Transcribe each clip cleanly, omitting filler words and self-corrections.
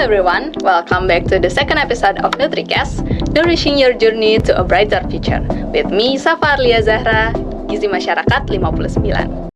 everyone, welcome back to the second episode of NutriCast, nourishing your journey to a brighter future. With me, Safa Arlia Zahra, Gizi Masyarakat 59.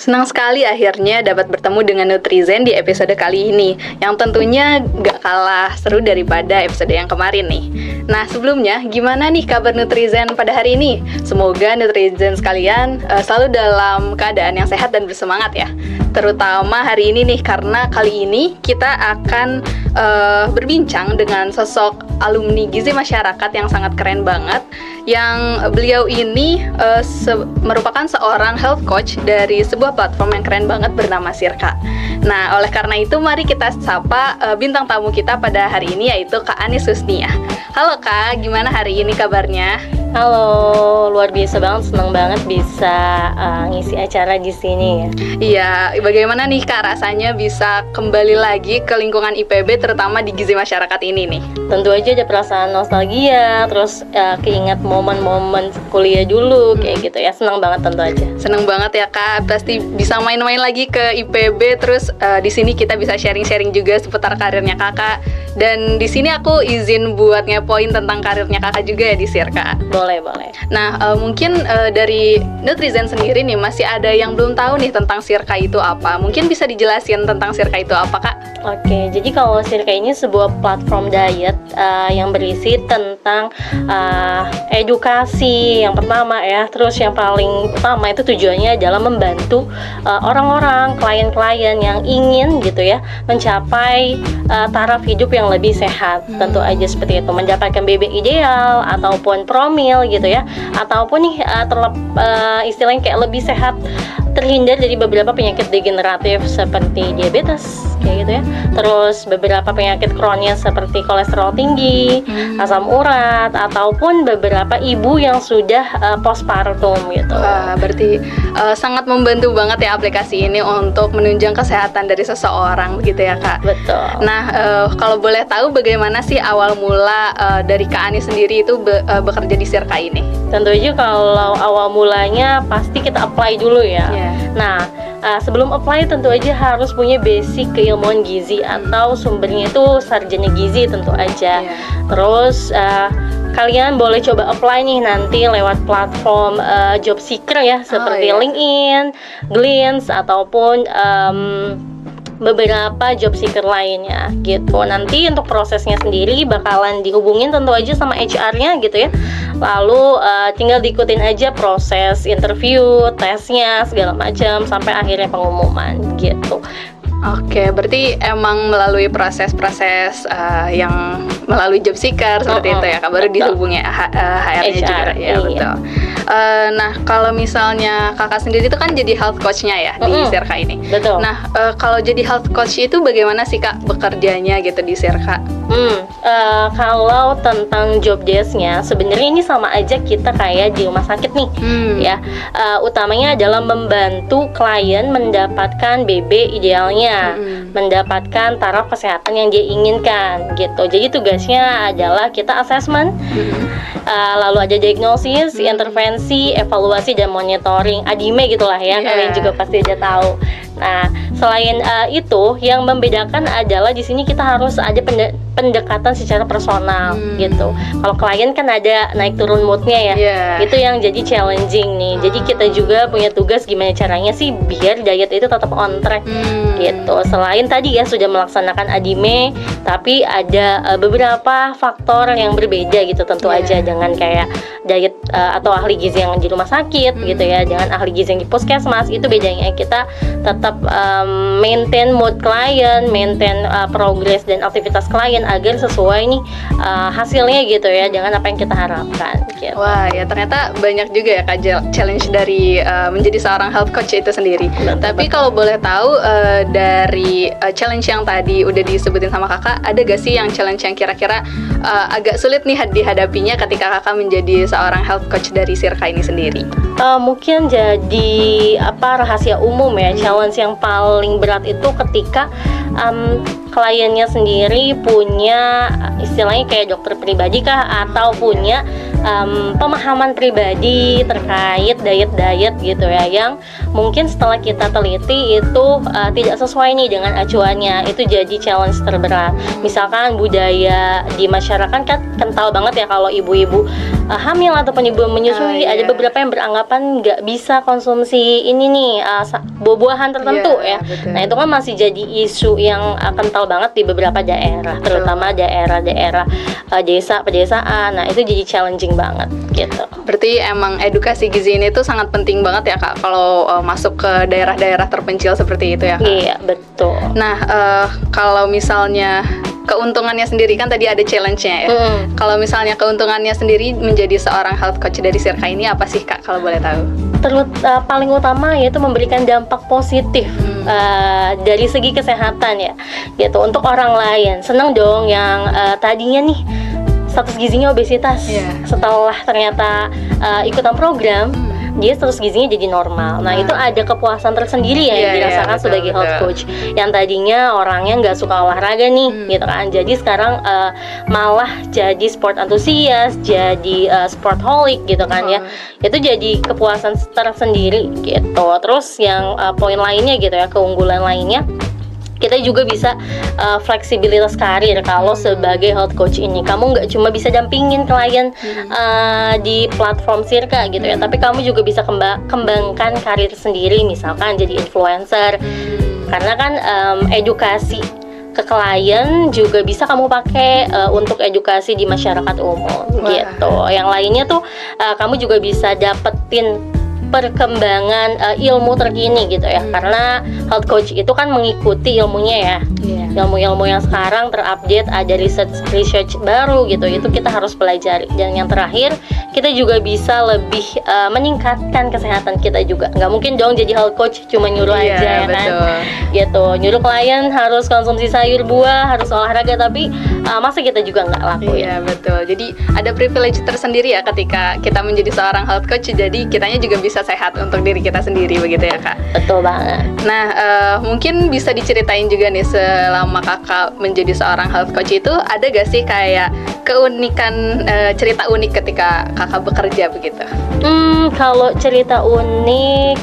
Senang sekali akhirnya dapat bertemu dengan Nutrizen di episode kali ini, yang tentunya gak kalah seru daripada episode yang kemarin nih. Nah sebelumnya, gimana nih kabar Nutrizen pada hari ini? Semoga Nutrizen sekalian selalu dalam keadaan yang sehat dan bersemangat ya. Terutama hari ini nih, karena kali ini kita akan berbincang dengan sosok alumni Gizi Masyarakat yang sangat keren banget, yang beliau ini merupakan seorang health coach dari sebuah platform yang keren banget bernama Sirka. Nah, oleh karena itu mari kita sapa bintang tamu kita pada hari ini, yaitu Kak Anis Husnia. Halo Kak, gimana hari ini kabarnya? Halo, luar biasa banget, seneng banget bisa ngisi acara di sini ya. Iya, bagaimana nih Kak rasanya bisa kembali lagi ke lingkungan IPB, terutama di Gizi Masyarakat ini nih? Tentu aja ada perasaan nostalgia, terus keinget momen-momen kuliah dulu kayak gitu ya. Seneng banget tentu aja. Seneng banget ya Kak, pasti bisa main-main lagi ke IPB, terus di sini kita bisa sharing-sharing juga seputar karirnya Kakak. Dan di sini aku izin buat ngepoin tentang karirnya Kakak juga ya di Sirka. Boleh. Nah, mungkin dari Nutrizen sendiri nih masih ada yang belum tahu nih tentang Sirka itu apa. Mungkin bisa dijelasin tentang Sirka itu apa, Kak? Oke, jadi kalau Sirka ini sebuah platform diet yang berisi tentang edukasi yang pertama ya. Terus yang paling utama itu tujuannya adalah membantu orang-orang, klien-klien yang ingin gitu ya mencapai taraf hidup yang lebih sehat. Tentu aja seperti itu, mendapatkan BB ideal ataupun promil gitu ya, ataupun nih istilahnya kayak lebih sehat, terhindar dari beberapa penyakit degeneratif seperti diabetes kayak gitu ya. Terus beberapa penyakit kronis seperti kolesterol tinggi, asam urat, ataupun beberapa ibu yang sudah postpartum gitu. Berarti sangat membantu banget ya aplikasi ini untuk menunjang kesehatan dari seseorang begitu ya Kak? Betul. Nah, kalau boleh tahu bagaimana sih awal mula dari Kak Ani sendiri itu bekerja di Sirka ini? Tentu aja kalau awal mulanya pasti kita apply dulu ya. Nah, sebelum apply tentu aja harus punya basic keilmuan gizi atau sumbernya itu sarjana gizi tentu aja. Terus kalian boleh coba apply nih nanti lewat platform job seeker ya, seperti LinkedIn, Glints, ataupun beberapa job seeker lainnya gitu. Nanti untuk prosesnya sendiri bakalan dihubungin tentu aja sama HR-nya gitu ya. Lalu tinggal diikutin aja proses interview, tesnya segala macam sampai akhirnya pengumuman gitu. Oke, berarti emang melalui proses-proses yang melalui job seeker seperti itu ya Kak, baru dihubungi HR-nya juga ya. Betul. Nah, kalau misalnya Kakak sendiri itu kan jadi health coach-nya ya di Sirka ini. Betul. Nah, kalau jadi health coach itu bagaimana sih Kak bekerjanya gitu di Sirka? Kalau tentang job desk-nya sebenarnya ini sama aja kita kayak di rumah sakit nih ya. Utamanya adalah membantu klien mendapatkan BB idealnya, mendapatkan taraf kesehatan yang dia inginkan gitu. Jadi tugasnya adalah kita assessment, lalu ada diagnosis, intervensi, evaluasi, dan monitoring. ADIME gitulah ya, kalian juga pasti udah tahu. Nah, selain itu, yang membedakan adalah di sini kita harus ada pendekatan secara personal gitu. Kalau klien kan ada naik turun moodnya ya, itu yang jadi challenging nih. Jadi kita juga punya tugas gimana caranya sih biar diet itu tetap on track gitu. Selain tadi ya sudah melaksanakan ADIME, tapi ada beberapa faktor yang berbeda gitu tentu aja dengan kayak diet atau ahli gizi yang di rumah sakit gitu ya, dengan ahli gizi yang di puskesmas. Itu bedanya, kita tetap maintain mood klien, maintain progres dan aktivitas klien agar sesuai nih hasilnya gitu ya, dengan apa yang kita harapkan gitu. Wah, ya ternyata banyak juga ya Kak challenge dari menjadi seorang health coach itu sendiri. Tapi kalau boleh tahu dari challenge yang tadi udah disebutin sama Kakak, ada gak sih yang challenge yang kira-kira agak sulit nih dihadapinya ketika Kakak menjadi seorang health coach dari Sirka ini sendiri? Mungkin jadi rahasia umum ya, challenge yang paling berat itu ketika kliennya sendiri punya istilahnya kayak dokter pribadi kah, atau punya pemahaman pribadi terkait diet gitu ya, yang mungkin setelah kita teliti itu tidak sesuai nih dengan acuannya. Itu jadi challenge terberat. Misalkan budaya di masyarakat kan kental banget ya, kalau ibu-ibu hamil ataupun ibu menyusui, ada beberapa yang beranggapan nggak bisa konsumsi ini nih buah-buahan tertentu ya. Betul. Nah itu kan masih jadi isu yang kental banget di beberapa daerah, terutama daerah-daerah desa pedesaan. Nah itu jadi challenging banget gitu. Berarti emang edukasi gizi ini tuh sangat penting banget ya Kak, kalau masuk ke daerah-daerah terpencil seperti itu ya Kak? Iya betul. Nah kalau misalnya keuntungannya sendiri, kan tadi ada challenge-nya ya. Kalau misalnya keuntungannya sendiri menjadi seorang health coach dari Sirka ini apa sih Kak, kalau boleh tahu? Paling utama yaitu memberikan dampak positif dari segi kesehatan ya, gitu untuk orang lain. Seneng dong yang tadinya nih status gizinya obesitas, setelah ternyata ikutan program, dia status gizinya jadi normal. Nah itu ada kepuasan tersendiri ya yang dirasakan sebagai health coach. Yang tadinya orangnya nggak suka olahraga nih, gitu kan. Jadi sekarang malah jadi sport antusias, jadi sportholic gitu kan ya. Itu jadi kepuasan tersendiri gitu. Terus yang poin lainnya gitu ya, keunggulan lainnya, kita juga bisa fleksibilitas karir. Kalau sebagai health coach ini, kamu nggak cuma bisa dampingin klien di platform Sirka gitu ya, tapi kamu juga bisa kembangkan karir sendiri, misalkan jadi influencer. Karena kan edukasi ke klien juga bisa kamu pakai untuk edukasi di masyarakat umum gitu. Yang lainnya tuh kamu juga bisa dapetin perkembangan ilmu terkini gitu ya, karena health coach itu kan mengikuti ilmunya ya, ilmu-ilmu yang sekarang terupdate, ada research baru gitu, itu kita harus pelajari. Dan yang terakhir, kita juga bisa lebih meningkatkan kesehatan kita juga. Nggak mungkin dong jadi health coach cuma nyuruh aja ya kan, gitu, nyuruh klien harus konsumsi sayur buah, harus olahraga, tapi masa kita juga nggak lakuin. Iya betul, jadi ada privilege tersendiri ya ketika kita menjadi seorang health coach, jadi kitanya juga bisa sehat untuk diri kita sendiri, begitu ya Kak? Betul banget. Nah mungkin bisa diceritain juga nih, selama Kakak menjadi seorang health coach itu ada gak sih kayak keunikan, cerita unik ketika Kakak bekerja begitu? Kalau cerita unik,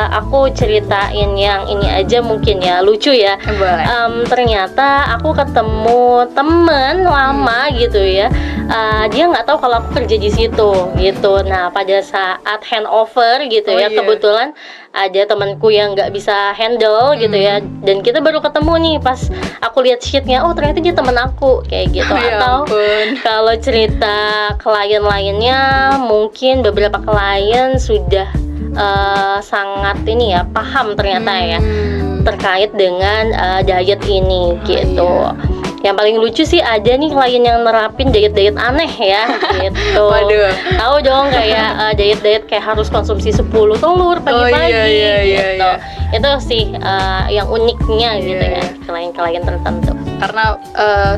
aku ceritain yang ini aja mungkin ya, lucu ya. Boleh. Ternyata aku ketemu temen lama gitu ya, dia nggak tahu kalau aku kerja di situ gitu. Nah pada saat handover gitu kebetulan ada temanku yang nggak bisa handle gitu ya, dan kita baru ketemu nih pas aku lihat sheetnya, oh ternyata dia teman aku kayak gitu. Atau kalau cerita klien lainnya, mungkin beberapa klien sudah sangat ini ya, paham ternyata ya terkait dengan diet ini gitu. Yang paling lucu sih ada nih klien yang nerapin diet aneh ya gitu. Waduh. Tahu dong kayak diet kayak harus konsumsi 10 telur pagi-pagi gitu. Itu sih yang uniknya gitu ya, klien-klien tertentu. Karena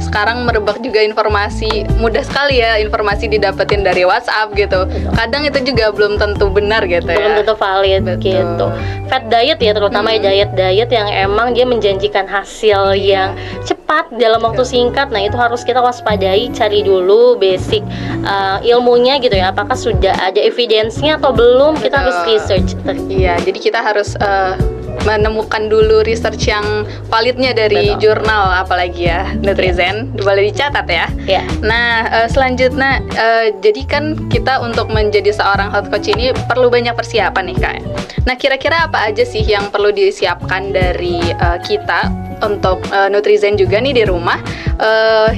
sekarang merebak juga informasi, mudah sekali ya informasi didapetin dari WhatsApp gitu. Kadang itu juga belum tentu benar gitu ya. Belum tentu valid gitu. Fat diet ya, terutama diet yang emang dia menjanjikan hasil yang cepat dalam waktu singkat. Nah itu harus kita waspadai, cari dulu basic ilmunya gitu ya, apakah sudah ada evidence-nya atau belum. Kita harus research. Iya, jadi kita harus menemukan dulu research yang validnya dari jurnal, apalagi ya Nutrizen, boleh dicatat ya. Nah selanjutnya, jadi kan kita untuk menjadi seorang health coach ini perlu banyak persiapan nih Kak. Nah kira-kira apa aja sih yang perlu disiapkan dari kita untuk Nutrizen juga nih di rumah,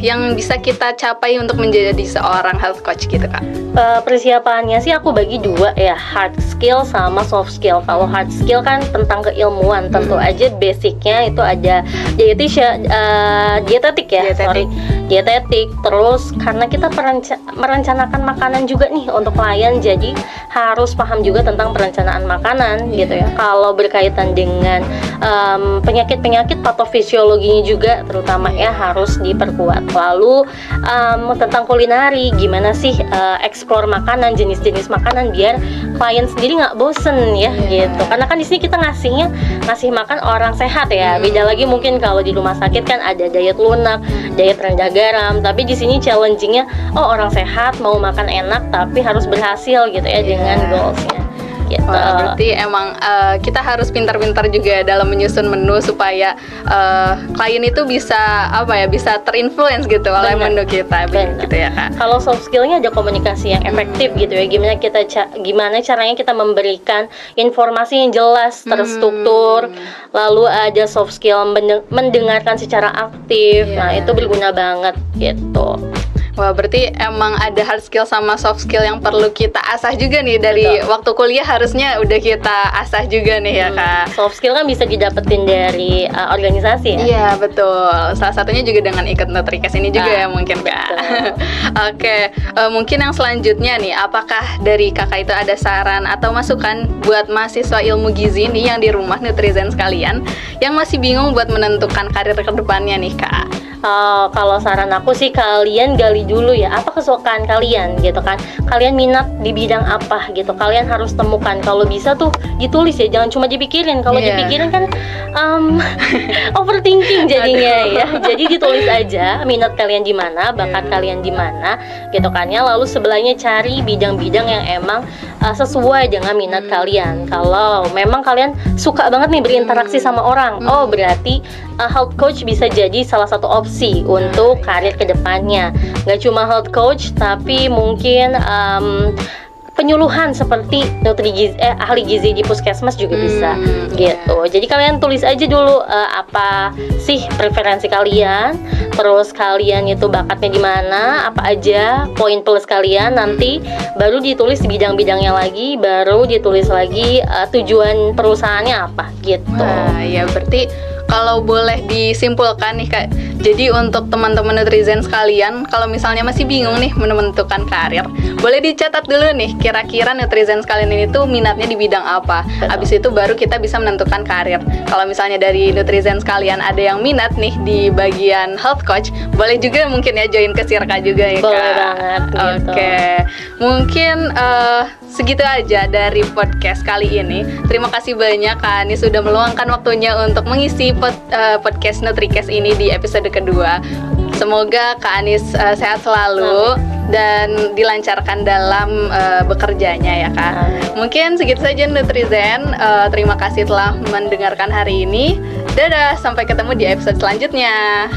yang bisa kita capai untuk menjadi seorang health coach gitu Kak? Persiapannya sih aku bagi dua ya, hard skill sama soft skill. Kalau hard skill kan tentang keilmuan, tentu aja basicnya itu ada dietetik. Terus karena kita merencanakan makanan juga nih untuk klien, jadi harus paham juga tentang perencanaan makanan gitu ya. Kalau berkaitan dengan penyakit-penyakit patofisiologinya juga terutama ya harus diperkuat. Lalu tentang kulinari, gimana sih explore makanan, jenis-jenis makanan biar klien sendiri nggak bosen ya gitu. Karena kan di sini kita ngasih makan orang sehat ya. Beda lagi mungkin kalau di rumah sakit kan ada diet lunak, diet rendah garam. Tapi di sini challengingnya, orang sehat mau makan enak tapi harus berhasil gitu ya dengan goalsnya. Gitu. Wah, berarti emang kita harus pintar-pintar juga dalam menyusun menu supaya klien itu bisa bisa terinfluence gitu oleh menu kita, gitu ya Kak. Kalau soft skillnya ada komunikasi yang efektif gitu ya. Gimana caranya kita memberikan informasi yang jelas, terstruktur. Lalu ada soft skill mendengarkan secara aktif. Nah itu berguna banget gitu. Wah, berarti emang ada hard skill sama soft skill yang perlu kita asah juga nih dari waktu kuliah, harusnya udah kita asah juga nih ya Kak. Soft skill kan bisa didapetin dari organisasi ya? Iya betul, salah satunya juga dengan ikut Nutrikes ini juga ya mungkin Kak. Oke, mungkin yang selanjutnya nih, apakah dari Kakak itu ada saran atau masukan buat mahasiswa ilmu gizi nih yang di rumah Nutrizen sekalian yang masih bingung buat menentukan karir ke depannya nih Kak? Kalau saran aku sih, kalian gali dulu ya apa kesukaan kalian gitu kan. Kalian minat di bidang apa gitu, kalian harus temukan. Kalau bisa tuh ditulis ya, jangan cuma dipikirin. Kalau dipikirin kan overthinking jadinya ya. Jadi ditulis aja minat kalian di mana, bakat kalian di mana gitu kan ya. Lalu sebelahnya cari bidang-bidang yang emang sesuai dengan minat kalian. Kalau memang kalian suka banget nih berinteraksi sama orang, berarti health coach bisa jadi salah satu opsi untuk karir kedepannya. Gak cuma health coach, tapi mungkin penyuluhan seperti ahli gizi di puskesmas juga bisa gitu. Jadi kalian tulis aja dulu apa sih preferensi kalian, terus kalian itu bakatnya di mana, apa aja poin plus kalian, nanti baru ditulis bidang-bidangnya lagi, baru ditulis lagi tujuan perusahaannya apa gitu. Wah, ya berarti kalau boleh disimpulkan nih Kak, jadi untuk teman-teman Nutrizen sekalian, kalau misalnya masih bingung nih menentukan karir, boleh dicatat dulu nih kira-kira Nutrizen sekalian ini tuh minatnya di bidang apa. Habis itu baru kita bisa menentukan karir. Kalau misalnya dari Nutrizen sekalian ada yang minat nih di bagian health coach, boleh juga mungkin ya join ke Sirka juga ya Kak. Boleh banget gitu. Oke, mungkin segitu aja dari podcast kali ini. Terima kasih banyak Kak Anis sudah meluangkan waktunya untuk mengisi podcast Nutrikes ini di episode kedua. Semoga Kak Anis sehat selalu dan dilancarkan dalam bekerjanya ya Kak. Mungkin segitu saja Nutrizen. Terima kasih telah mendengarkan hari ini. Dadah, sampai ketemu di episode selanjutnya.